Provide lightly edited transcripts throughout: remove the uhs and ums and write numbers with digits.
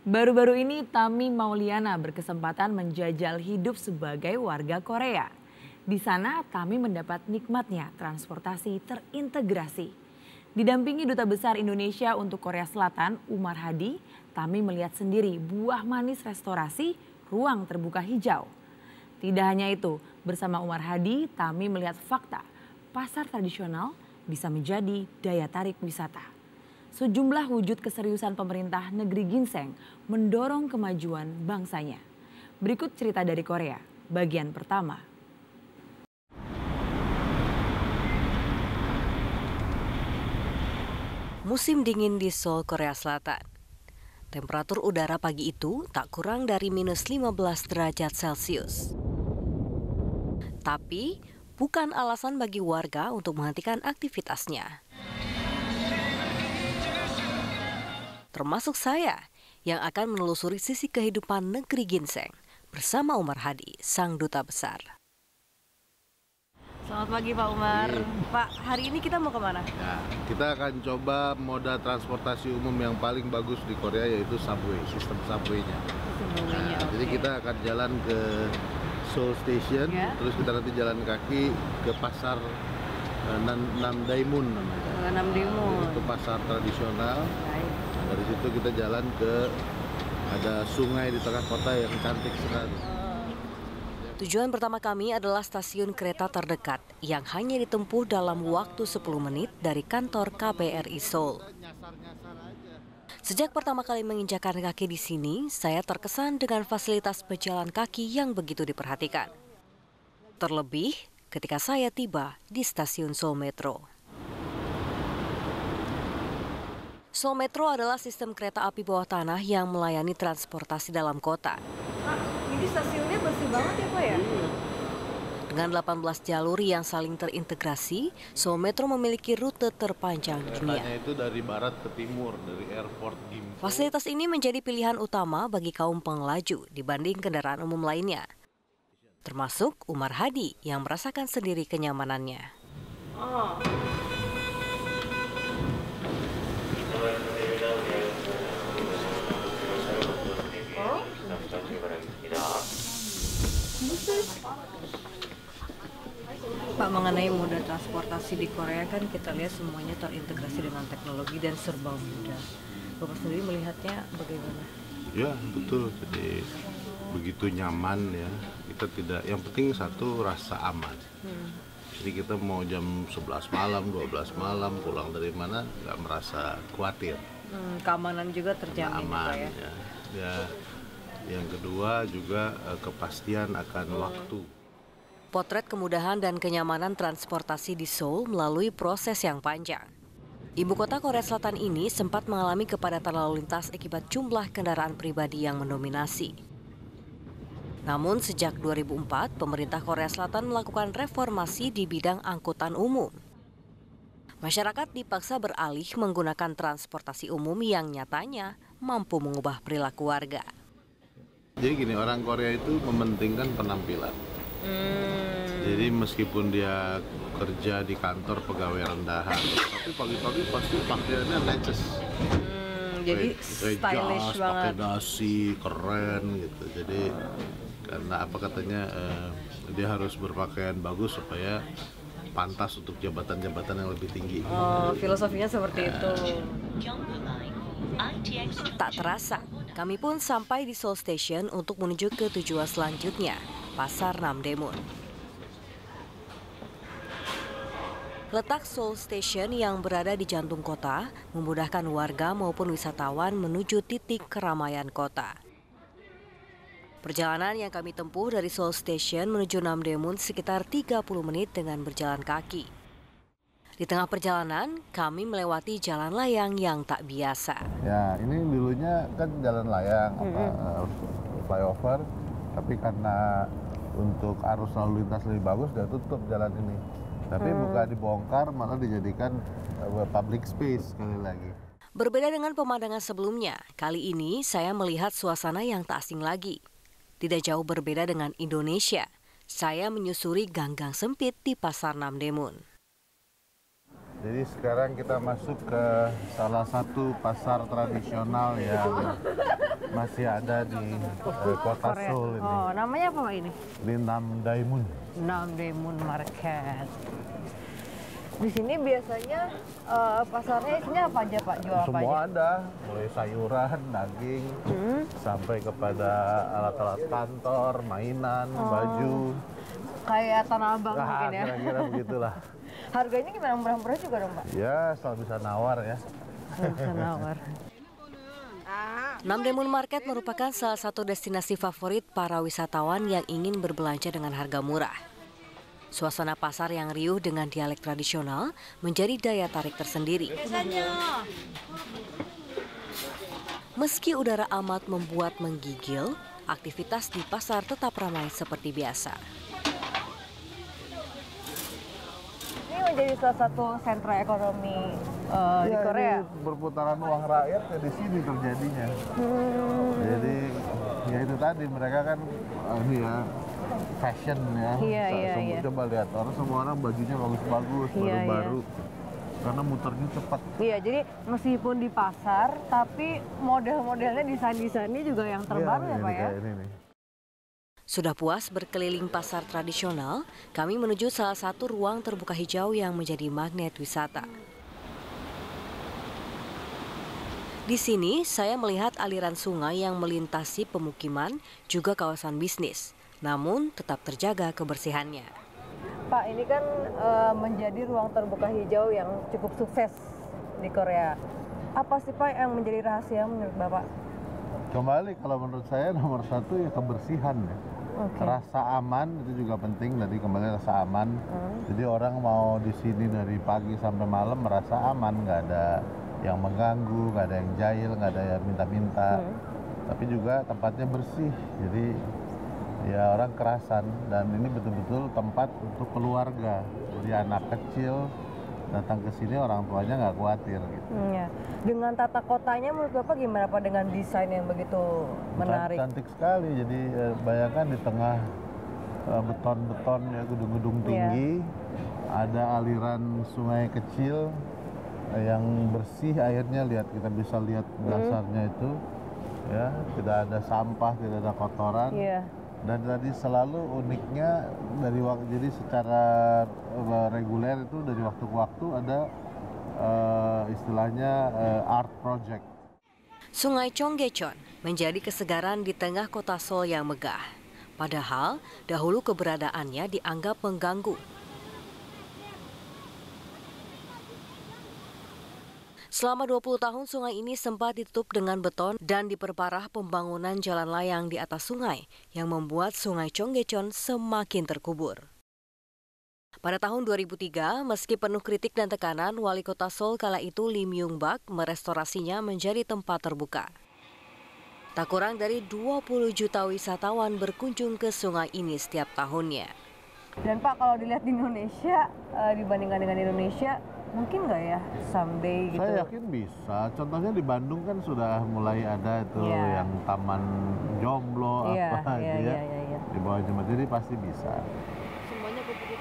Baru-baru ini Tami Mauliana berkesempatan menjajal hidup sebagai warga Korea. Di sana Tami mendapat nikmatnya transportasi terintegrasi. Didampingi Duta Besar Indonesia untuk Korea Selatan, Umar Hadi, Tami melihat sendiri buah manis restorasi ruang terbuka hijau. Tidak hanya itu, bersama Umar Hadi, Tami melihat fakta pasar tradisional bisa menjadi daya tarik wisata. Sejumlah wujud keseriusan pemerintah negeri ginseng mendorong kemajuan bangsanya. Berikut cerita dari Korea, bagian pertama. Musim dingin di Seoul, Korea Selatan. Temperatur udara pagi itu tak kurang dari minus 15 derajat Celcius. Tapi bukan alasan bagi warga untuk menghentikan aktivitasnya. Termasuk saya yang akan menelusuri sisi kehidupan negeri ginseng bersama Umar Hadi, sang duta besar. Selamat pagi Pak Umar. Pak, hari ini kita mau kemana? Ya, kita akan coba moda transportasi umum yang paling bagus di Korea, yaitu subway, sistem subway-nya. Jadi kita akan jalan ke Seoul Station, terus kita nanti jalan kaki ke pasar Namdaemun namanya. Namdaemun. Itu pasar tradisional. Dari situ kita jalan ke ada sungai di tengah kota yang cantik sekali. Tujuan pertama kami adalah stasiun kereta terdekat yang hanya ditempuh dalam waktu 10 menit dari kantor KBRI Seoul. Sejak pertama kali menginjakkan kaki di sini, saya terkesan dengan fasilitas pejalan kaki yang begitu diperhatikan. Terlebih ketika saya tiba di stasiun Seoul Metro. Seoul Metro adalah sistem kereta api bawah tanah yang melayani transportasi dalam kota. Pak, ini stasiunnya bersih banget ya Pak ya? Dengan 18 jalur yang saling terintegrasi, Seoul Metro memiliki rute terpanjang dunia. Keretanya itu dari barat ke timur, dari airport Gimpo. Fasilitas ini menjadi pilihan utama bagi kaum pengelaju dibanding kendaraan umum lainnya. Termasuk Umar Hadi yang merasakan sendiri kenyamanannya. Oh. Pak, mengenai moda transportasi di Korea kan kita lihat semuanya terintegrasi dengan teknologi dan serba mudah. Bapak sendiri melihatnya bagaimana? Ya betul, jadi begitu nyaman ya. Kita tidak, yang penting satu rasa aman. Jadi kita mau jam 11 malam, 12 malam pulang dari mana nggak merasa khawatir. Keamanan juga terjamin aman ya. Ya. Yang kedua juga kepastian akan waktu. Potret kemudahan dan kenyamanan transportasi di Seoul melalui proses yang panjang. Ibu kota Korea Selatan ini sempat mengalami kepadatan lalu lintas akibat jumlah kendaraan pribadi yang mendominasi. Namun sejak 2004, pemerintah Korea Selatan melakukan reformasi di bidang angkutan umum. Masyarakat dipaksa beralih menggunakan transportasi umum yang nyatanya mampu mengubah perilaku warga. Jadi gini, orang Korea itu mementingkan penampilan. Jadi meskipun dia kerja di kantor pegawai rendahan, tapi pagi-pagi pasti pakaiannya neces. Jadi stylish banget. Pakai dasi, keren gitu. Jadi karena apa katanya dia harus berpakaian bagus supaya pantas untuk jabatan-jabatan yang lebih tinggi. Oh, filosofinya seperti itu. Tak terasa, kami pun sampai di Seoul Station untuk menuju ke tujuan selanjutnya, Pasar Namdaemun. Letak Seoul Station yang berada di jantung kota memudahkan warga maupun wisatawan menuju titik keramaian kota. Perjalanan yang kami tempuh dari Seoul Station menuju Namdaemun sekitar 30 menit dengan berjalan kaki. Di tengah perjalanan, kami melewati jalan layang yang tak biasa. Ya, ini dulunya kan jalan layang, flyover, tapi karena untuk arus lalu lintas lebih bagus, dia tutup jalan ini. Tapi bukan dibongkar, malah dijadikan public space sekali lagi. Berbeda dengan pemandangan sebelumnya, kali ini saya melihat suasana yang tak asing lagi. Tidak jauh berbeda dengan Indonesia, saya menyusuri gang-gang sempit di Pasar Namdaemun. Jadi sekarang kita masuk ke salah satu pasar tradisional yang masih ada di kota Seoul ini. Oh, namanya apa Pak ini? Di Namdaemun. Namdaemun Market. Di sini biasanya pasarnya isinya apa aja Pak? Jual apa aja? Semua ada, mulai sayuran, daging, sampai kepada alat-alat kantor, mainan, baju. Kayak Tanah Abang mungkin ya? Kira-kira begitulah. Harganya gimana? Murah-murah juga dong Pak? Ya, selalu bisa nawar ya. Bisa nawar. Namdaemun Market merupakan salah satu destinasi favorit para wisatawan yang ingin berbelanja dengan harga murah. Suasana pasar yang riuh dengan dialek tradisional menjadi daya tarik tersendiri. Meski udara amat membuat menggigil, aktivitas di pasar tetap ramai seperti biasa. Ini menjadi salah satu sentra ekonomi di Korea. Ini berputaran uang rakyat ya di sini terjadinya. Jadi ya itu tadi mereka kan ini ya fashion ya. Iya. Coba lihat semua orang bajunya bagus-bagus, baru-baru. Karena muternya cepat. Iya, jadi meskipun di pasar, tapi model-modelnya desain-desainnya juga yang terbaru ya Pak ya? Ini nih. Sudah puas berkeliling pasar tradisional, kami menuju salah satu ruang terbuka hijau yang menjadi magnet wisata. Di sini, saya melihat aliran sungai yang melintasi pemukiman, juga kawasan bisnis. Namun, tetap terjaga kebersihannya. Pak, ini kan menjadi ruang terbuka hijau yang cukup sukses di Korea. Apa sih Pak yang menjadi rahasia menurut Bapak? Kembali kalau menurut saya nomor satu ya kebersihan ya. Rasa aman itu juga penting, tadi kembali rasa aman. Jadi orang mau di sini dari pagi sampai malam merasa aman, nggak ada yang mengganggu, nggak ada yang jahil, nggak ada yang minta-minta. Tapi juga tempatnya bersih, jadi ya orang kerasan, dan ini betul-betul tempat untuk keluarga. Jadi anak kecil datang ke sini orang tuanya nggak khawatir gitu. Ya. Dengan tata kotanya menurut Bapak gimana Pak dengan desain yang begitu menarik? Cantik sekali, jadi bayangkan di tengah beton-beton ya, gedung-gedung tinggi, ada aliran sungai kecil yang bersih airnya, kita bisa lihat dasarnya itu ya, tidak ada sampah, tidak ada kotoran. Dan tadi selalu uniknya dari waktu, jadi secara reguler itu dari waktu ke waktu ada istilahnya art project. Sungai Cheonggyecheon menjadi kesegaran di tengah kota Seoul yang megah. Padahal dahulu keberadaannya dianggap mengganggu. Selama 20 tahun sungai ini sempat ditutup dengan beton dan diperparah pembangunan jalan layang di atas sungai yang membuat sungai Cheonggyecheon semakin terkubur. Pada tahun 2003, meski penuh kritik dan tekanan, wali kota Seoul kala itu Lee Myung-bak merestorasinya menjadi tempat terbuka. Tak kurang dari 20 juta wisatawan berkunjung ke sungai ini setiap tahunnya. Dan Pak, kalau dilihat di Indonesia, dibandingkan dengan Indonesia, mungkin nggak ya someday gitu? Saya yakin bisa. Contohnya di Bandung kan sudah mulai ada itu yang taman jomblo apa gitu ya. Di bawah jembatan, jadi pasti bisa. Semuanya begitu.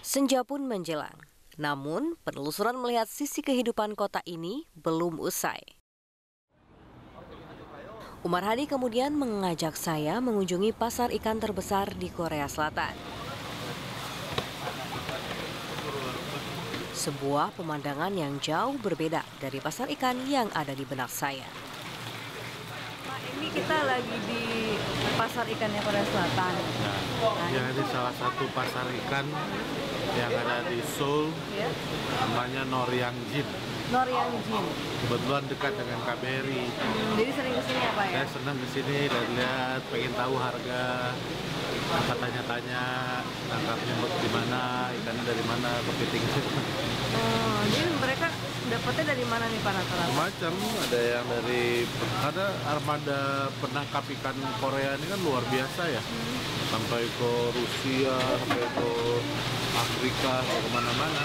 Senja pun menjelang. Namun, penelusuran melihat sisi kehidupan kota ini belum usai. Umar Hadi kemudian mengajak saya mengunjungi pasar ikan terbesar di Korea Selatan. Sebuah pemandangan yang jauh berbeda dari pasar ikan yang ada di benak saya. Pak, ini kita lagi di pasar ikannya Korea Selatan. Ya, ini salah satu pasar ikan yang ada di Seoul, namanya Noryangjin. Noryangjin. Kebetulan dekat dengan KBRI. Jadi sering kesini ya Pak ya? Saya senang kesini dan lihat, pengen tahu harga, apa tanya-tanya, tangkapnya di mana, ikannya dari mana, kepitingnya. Oh, jadi mereka dapatnya dari mana nih Pak rata-rata? Macam, ada yang dari, ada armada penangkap ikan Korea ini kan luar biasa ya. Sampai ke Rusia, sampai ke Afrika, ke kemana-mana.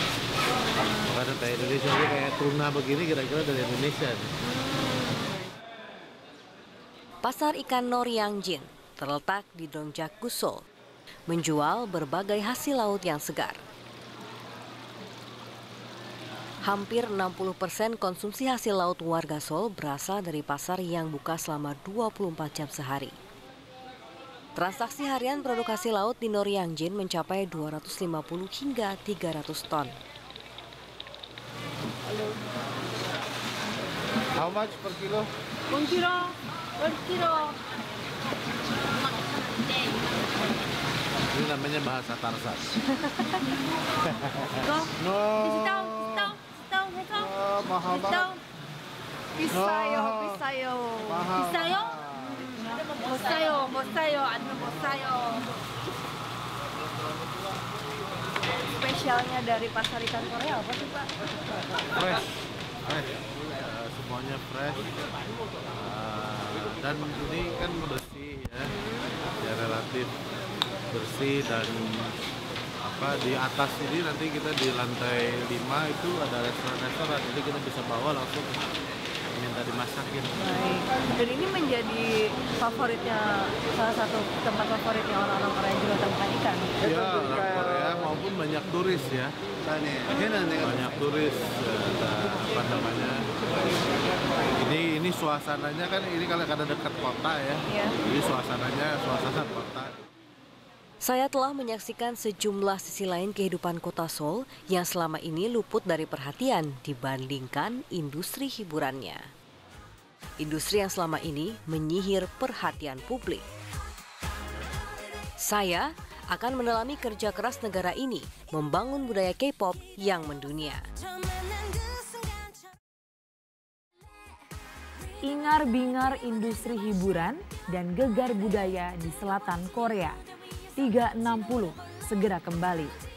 Makanya kayak Indonesia ini kayak tuna begini kira-kira dari Indonesia. Pasar ikan Noryangjin terletak di Dongjak-gu, Seoul, menjual berbagai hasil laut yang segar. Hampir 60% konsumsi hasil laut warga Seoul berasal dari pasar yang buka selama 24 jam sehari. Transaksi harian produk hasil laut di Noryangjin mencapai 250 hingga 300 ton. How much per kilo? 1 kilo, 1 kilo. Ini namanya bahasa Tarsan. No. Mahal banget. 비싸요, 비싸요. Mahal. 비싸요? 못 사요, 못 사요, 아니면 못 사요. Spesialnya dari pasar ikan Korea apa sih Pak? Fresh. Semuanya fresh. Dan ini kan bersih ya relatif bersih dan di atas ini nanti kita di lantai 5 itu ada restoran, jadi kita bisa bawa langsung minta dimasakin. Baik. Dan ini menjadi favoritnya, salah satu tempat favoritnya orang-orang Korea juga tempat ikan. Ya, orang Korea maupun banyak turis ya. Banyak turis, apa namanya? Ini suasananya kan ini kalau ada dekat kota ya. Iya. Jadi suasana kota. Saya telah menyaksikan sejumlah sisi lain kehidupan kota Seoul yang selama ini luput dari perhatian dibandingkan industri hiburannya. Industri yang selama ini menyihir perhatian publik. Saya akan mendalami kerja keras negara ini membangun budaya K-pop yang mendunia. Ingar-bingar industri hiburan dan gegar budaya di selatan Korea. 360 segera kembali.